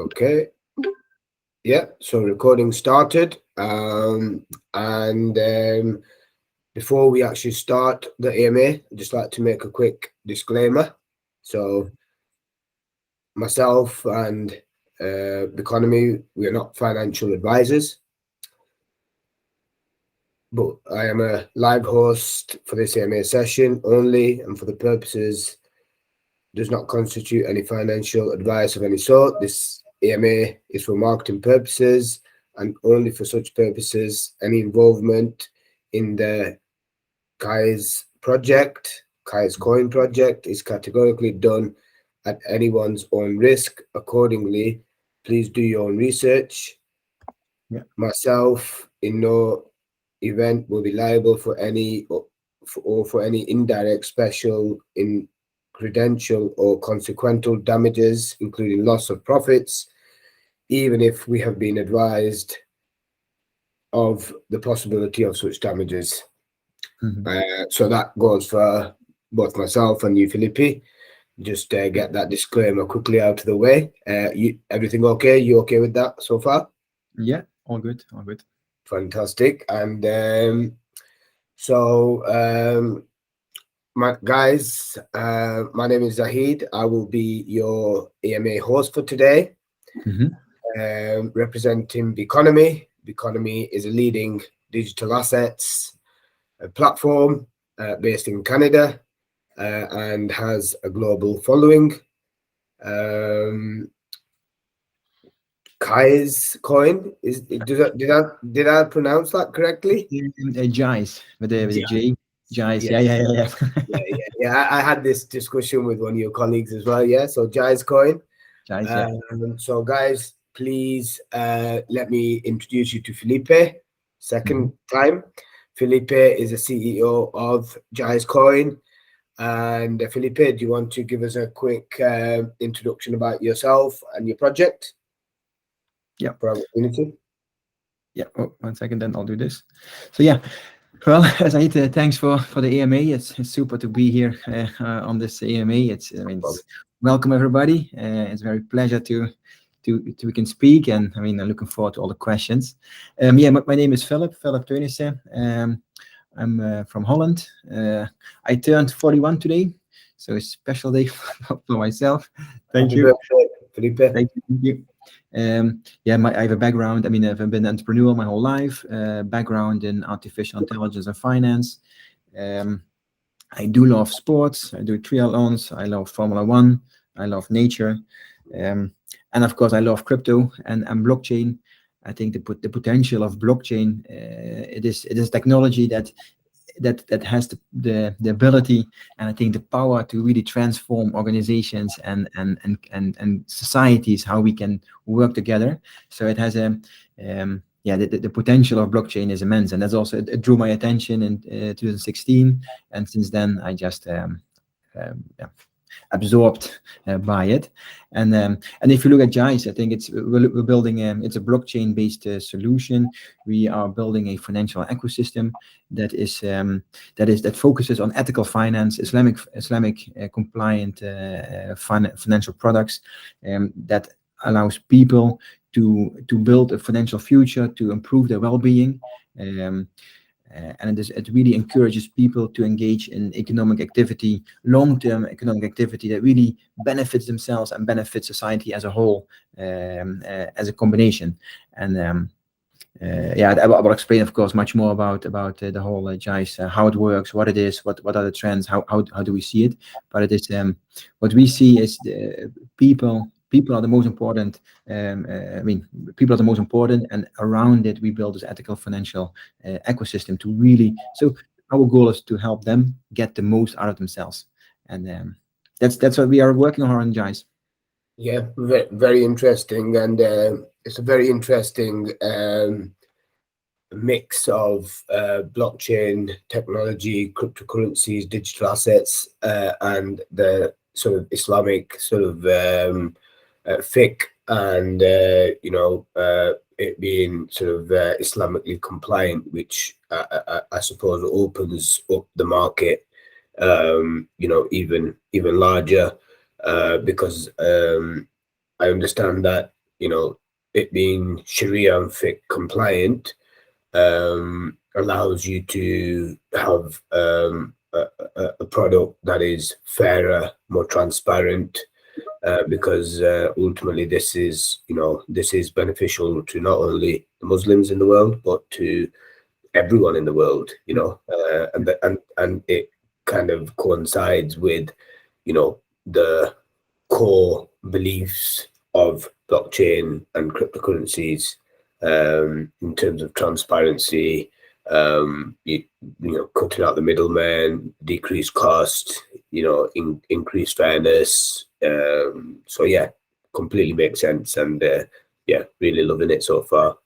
Okay. Yeah, so recording started. Before we actually start the AMA, I'd just like to make a quick disclaimer. So myself and Biconomy, we are not financial advisors, but I am a live host for this AMA session only, and for the purposes does not constitute any financial advice of any sort. This AMA is for marketing purposes and only for such purposes. Any involvement in the Kai's coin project, is categorically done at anyone's own risk. Accordingly, please do your own research. Yeah. Myself, in no event, will be liable for any indirect, special, in credential or consequential damages, including loss of profits, even if we have been advised of the possibility of such damages. So that goes for both myself and you, Felipe. Just get that disclaimer quickly out of the way. Everything okay? You okay with that so far? Yeah, all good, all good. Fantastic. And my name is Zahid. I will be your AMA host for today. Representing Biconomy. Biconomy is a leading digital assets platform based in Canada and has a global following. Kai's coin did I pronounce that correctly? Jais with the J. Jais, yeah. I had this discussion with one of your colleagues as well. Yeah, so Jai's coin. Jais, yeah. So guys, please let me introduce you to Felipe. Second time. Felipe is the CEO of Jai's coin. And Felipe, do you want to give us a quick introduction about yourself and your project? Yeah. For our community. Yeah. Oh, 1 second, then I'll do this. So yeah. Well, Zahid, thanks for the AMA. It's super to be here on this AMA. Welcome everybody. It's a very pleasure to we can speak, and I'm looking forward to all the questions. My name is Philip Teunissen. I'm from Holland. I turned 41 today, so it's a special day for myself. Thank you. Felipe. Thank you. I have a background. I've been an entrepreneur my whole life. Background in artificial intelligence and finance. I do love sports. I do triathlons. I love Formula 1. I love nature, and of course I love crypto and blockchain. I think the potential of blockchain, it is technology that has the ability, and I think the power to really transform organizations and societies, how we can work together. So it has the potential of blockchain is immense, and that's also, it drew my attention in 2016, and since then I just absorbed by it. And if you look at Jais, I think we're building it's a blockchain based solution. We are building a financial ecosystem that focuses on ethical finance, Islamic compliant financial products that allows people to build a financial future, to improve their well-being. And it really encourages people to engage in economic activity, long-term economic activity that really benefits themselves and benefits society as a whole, as a combination. And I will explain, of course, much more about the whole Jais, how it works, what it is, what are the trends, how do we see it. But it is what we see is people are the most important. People are the most important, and around it we build this ethical financial ecosystem to really. So our goal is to help them get the most out of themselves, and that's what we are working on Jais. Yeah, very, very interesting, and it's a very interesting mix of blockchain technology, cryptocurrencies, digital assets, and the sort of Islamic sort of fiqh, and it being sort of Islamically compliant, which I suppose opens up the market, even larger, because I understand that you know, it being Sharia and fiqh compliant, allows you to have a product that is fairer, more transparent, because ultimately this is, you know, this is beneficial to not only the Muslims in the world, but to everyone in the world, you know, and it kind of coincides with, you know, the core beliefs of blockchain and cryptocurrencies, in terms of transparency, you know, cutting out the middleman, decrease cost, you know, increase fairness. So yeah, completely makes sense, and yeah, really loving it so far.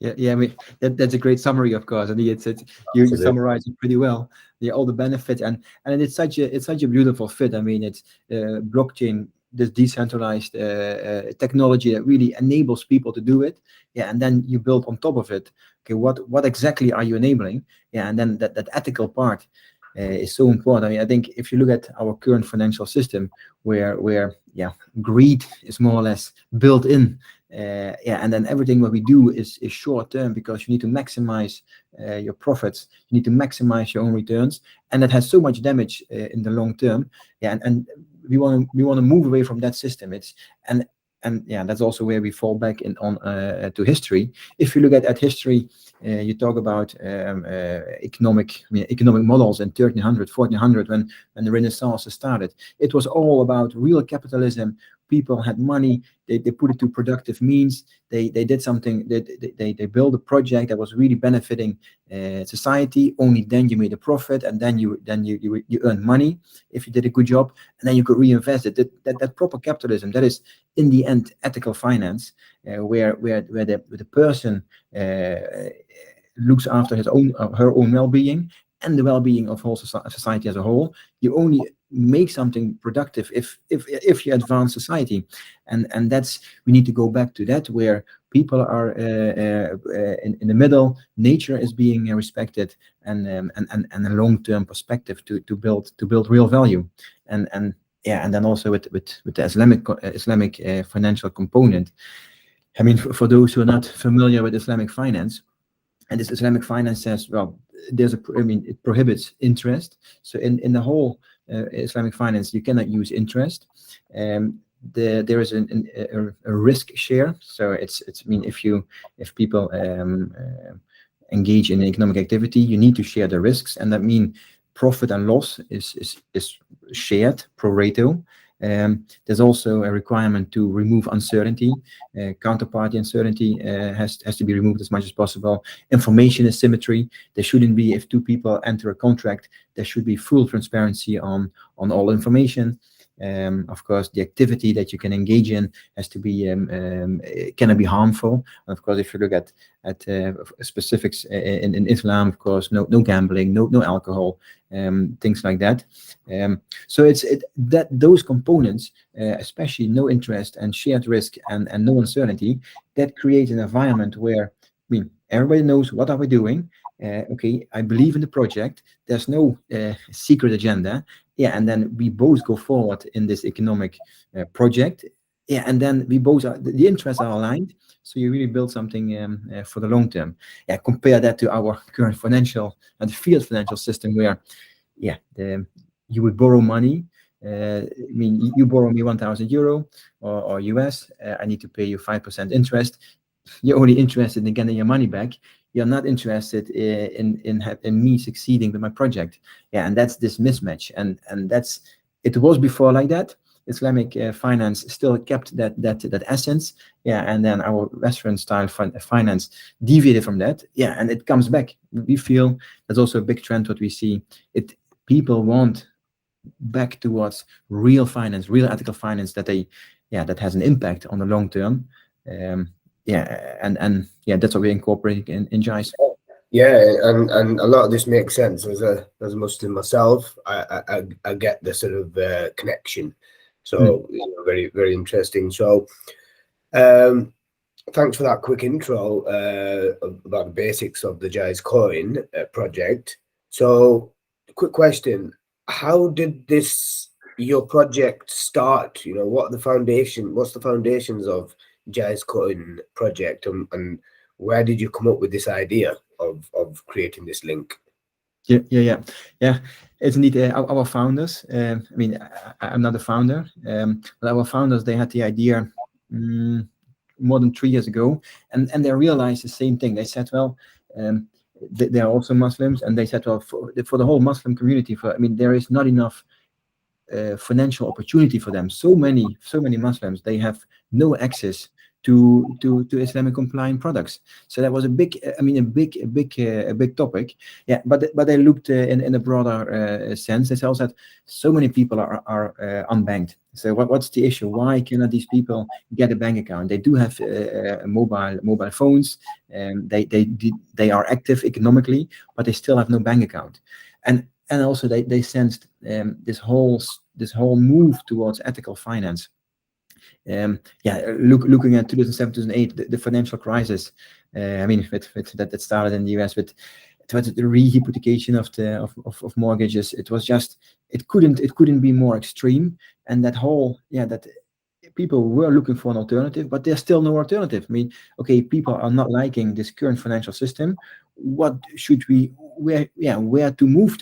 Yeah. I mean, that's a great summary, of course. I mean, you Absolutely. summarize it pretty well. All the benefits, and it's such a beautiful fit. I mean, it's blockchain, this decentralized technology that really enables people to do it. Yeah, and then you build on top of it. Okay, what exactly are you enabling? Yeah, and then that ethical part is so important. I mean, I think if you look at our current financial system, where yeah, greed is more or less built in. Yeah, and then everything what we do is short term, because you need to maximize your profits, you need to maximize your own returns, and that has so much damage in the long term. Yeah, and we want to move away from that system. It's and yeah, that's also where we fall back in on to history. If you look at history, you talk about economic models in 1300, 1400, when the Renaissance started. It was all about real capitalism. People had money, they put it to productive means, they did something, they built a project that was really benefiting society. Only then you made a profit, and then you earn money if you did a good job, and then you could reinvest it. That proper capitalism, that is in the end ethical finance, where the person looks after his own her own well-being and the well-being of whole society as a whole. You only make something productive if you advance society, and that's, we need to go back to that, where people are in the middle, nature is being respected, and a long-term perspective to build real value, and yeah, and then also with the Islamic financial component. I mean, for those who are not familiar with Islamic finance, and this Islamic finance says, well, I mean, it prohibits interest. So in the whole Islamic finance, you cannot use interest. There is a risk share. So it's I mean, if people engage in economic activity, you need to share the risks, and that means profit and loss is shared pro rata. There's also a requirement to remove uncertainty. Counterparty uncertainty has to be removed as much as possible. Information asymmetry. There shouldn't be, if two people enter a contract, there should be full transparency on all information. Of course, the activity that you can engage in has to be cannot be harmful. Of course, if you look at specifics in Islam, of course, no gambling, no alcohol, things like that. So it's that those components, especially no interest and shared risk and no uncertainty, that creates an environment where, I mean, everybody knows what are we doing. Okay, I believe in the project. There's no secret agenda. Yeah, and then we both go forward in this economic project. Yeah, and then we both are, the interests are aligned. So you really build something for the long term. Yeah, compare that to our current financial and fiat financial system, where, yeah, you would borrow money. I mean, you borrow me 1,000 euro or US. I need to pay you 5% interest. You're only interested in getting your money back. You're not interested in me succeeding with my project. Yeah, and that's this mismatch, and that's, it was before like that. Islamic finance still kept that essence. Yeah, and then our Western style finance deviated from that. Yeah, and it comes back. We feel there's also a big trend what we see. People want back towards real finance, real ethical finance, that has an impact on the long term. Yeah, and yeah, that's what we're incorporating in JICE. Yeah, and a lot of this makes sense. As a Muslim myself, I get the sort of connection. So you know, very, very interesting. So thanks for that quick intro about the basics of the JICE coin project. So quick question: how did your project start? You know, what's the foundations of Giants Coin project, and where did you come up with this idea of creating this link? Yeah. It's indeed our founders. I mean, I'm not a founder, but our founders, they had the idea more than 3 years ago, and they realized the same thing. They said, well, they are also Muslims, and they said, well, for the whole Muslim community, there is not enough financial opportunity for them. So many Muslims, they have no access to Islamic compliant products. So that was a big topic. Yeah, but they looked in a broader sense. They also said so many people are unbanked. So what's the issue? Why cannot these people get a bank account? They do have mobile phones, and they are active economically, but they still have no bank account. And also they sensed this whole move towards ethical finance. Looking at 2007, 2008, the financial crisis. That started in the US with the rehypothecation of mortgages. It was just, it couldn't be more extreme, and that people were looking for an alternative, but there's still no alternative. Okay, people are not liking this current financial system. What should where to move to?